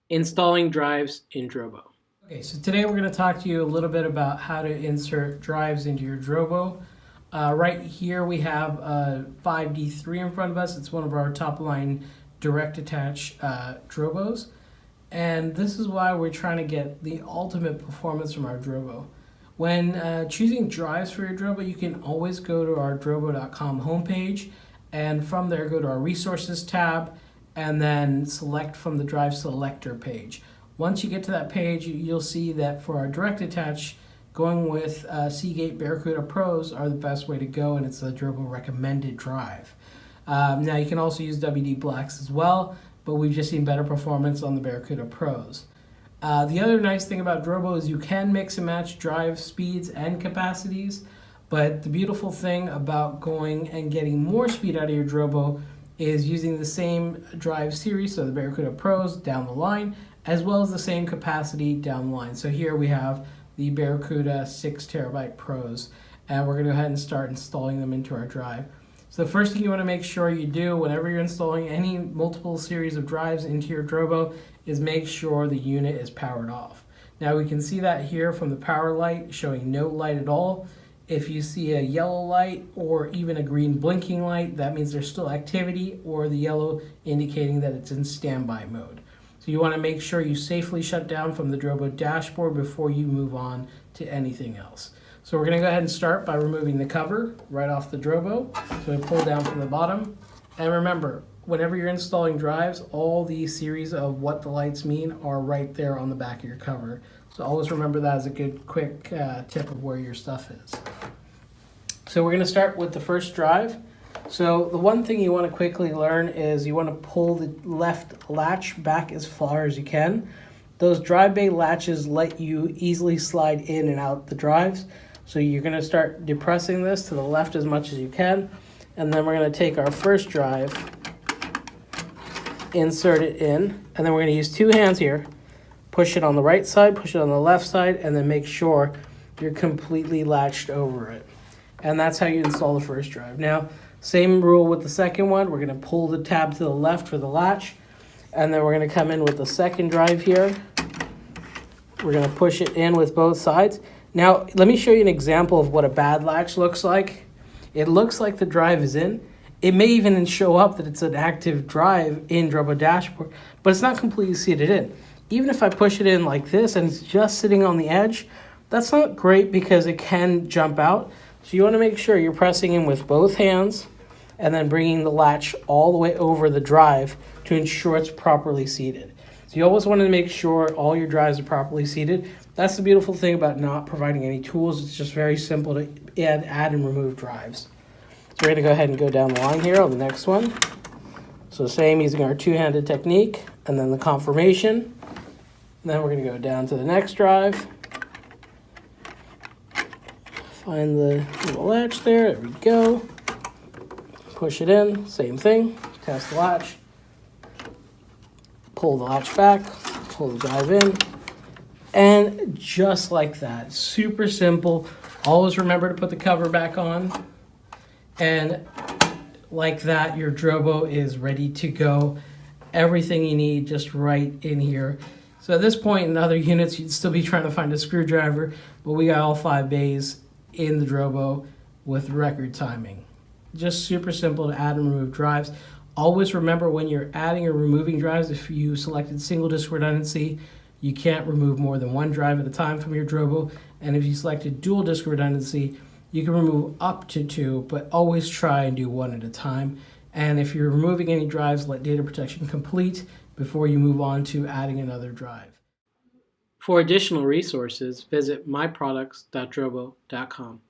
Installing drives in Drobo. Okay, so today we're going to talk to you a little bit about how to insert drives into your Drobo. Right here we have 5D3 in front of us. It's one of our top line direct attach Drobos. And this is why we're trying to get the ultimate performance from our Drobo. When choosing drives for your Drobo, you can always go to our drobo.com homepage, and from there go to our resources tab and then select from the drive selector page. Once you get to that page, you'll see that for our direct attach, going with Seagate Barracuda Pros are the best way to go, and it's a Drobo recommended drive. Now you can also use WD Blacks as well, but we've just seen better performance on the Barracuda Pros. The other nice thing about Drobo is you can mix and match drive speeds and capacities, but the beautiful thing about going and getting more speed out of your Drobo is using the same drive series, so the Barracuda Pros down the line, as well as the same capacity down the line. So here we have the Barracuda 6TB Pros, and we're going to go ahead and start installing them into our drive. So the first thing you want to make sure you do whenever you're installing any multiple series of drives into your Drobo is make sure the unit is powered off. Now we can see that here from the power light showing no light at all. If you see a yellow light or even a green blinking light, that means there's still activity, or the yellow indicating that it's in standby mode. So you want to make sure you safely shut down from the Drobo dashboard before you move on to anything else. So we're going to go ahead and start by removing the cover right off the Drobo. So we pull down from the bottom. And remember, whenever you're installing drives, all the series of what the lights mean are right there on the back of your cover. So always remember that as a good quick tip of where your stuff is. So we're going to start with the first drive. So the one thing you want to quickly learn is you want to pull the left latch back as far as you can. Those drive bay latches let you easily slide in and out the drives. So you're going to start depressing this to the left as much as you can. And then we're going to take our first drive, insert it in, and then we're going to use two hands here. Push it on the right side, push it on the left side, and then make sure you're completely latched over it. And that's how you install the first drive. Now, same rule with the second one. We're going to pull the tab to the left for the latch, and then we're going to come in with the second drive here. We're going to push it in with both sides. Now, let me show you an example of what a bad latch looks like. It looks like the drive is in. It may even show up that it's an active drive in Drobo dashboard, but it's not completely seated in. Even if I push it in like this and it's just sitting on the edge, that's not great because it can jump out. So you want to make sure you're pressing in with both hands and then bringing the latch all the way over the drive to ensure it's properly seated. So you always want to make sure all your drives are properly seated. That's the beautiful thing about not providing any tools. It's just very simple to add and remove drives. So we're going to go ahead and go down the line here on the next one. So same, using our two-handed technique, and then the confirmation. And then we're going to go down to the next drive. Find the little latch there. There we go. Push it in. Same thing. Test the latch. Pull the latch back. Pull the drive in. And just like that. Super simple. Always remember to put the cover back on. And like that, your Drobo is ready to go. Everything you need just right in here. So at this point in other units, you'd still be trying to find a screwdriver, but we got all 5 bays in the Drobo with record timing. Just super simple to add and remove drives. Always remember when you're adding or removing drives, if you selected single disk redundancy, you can't remove more than one drive at a time from your Drobo. And if you selected dual disk redundancy, you can remove up to 2, but always try and do 1 at a time. And if you're removing any drives, let data protection complete before you move on to adding another drive. For additional resources, visit myproducts.drobo.com.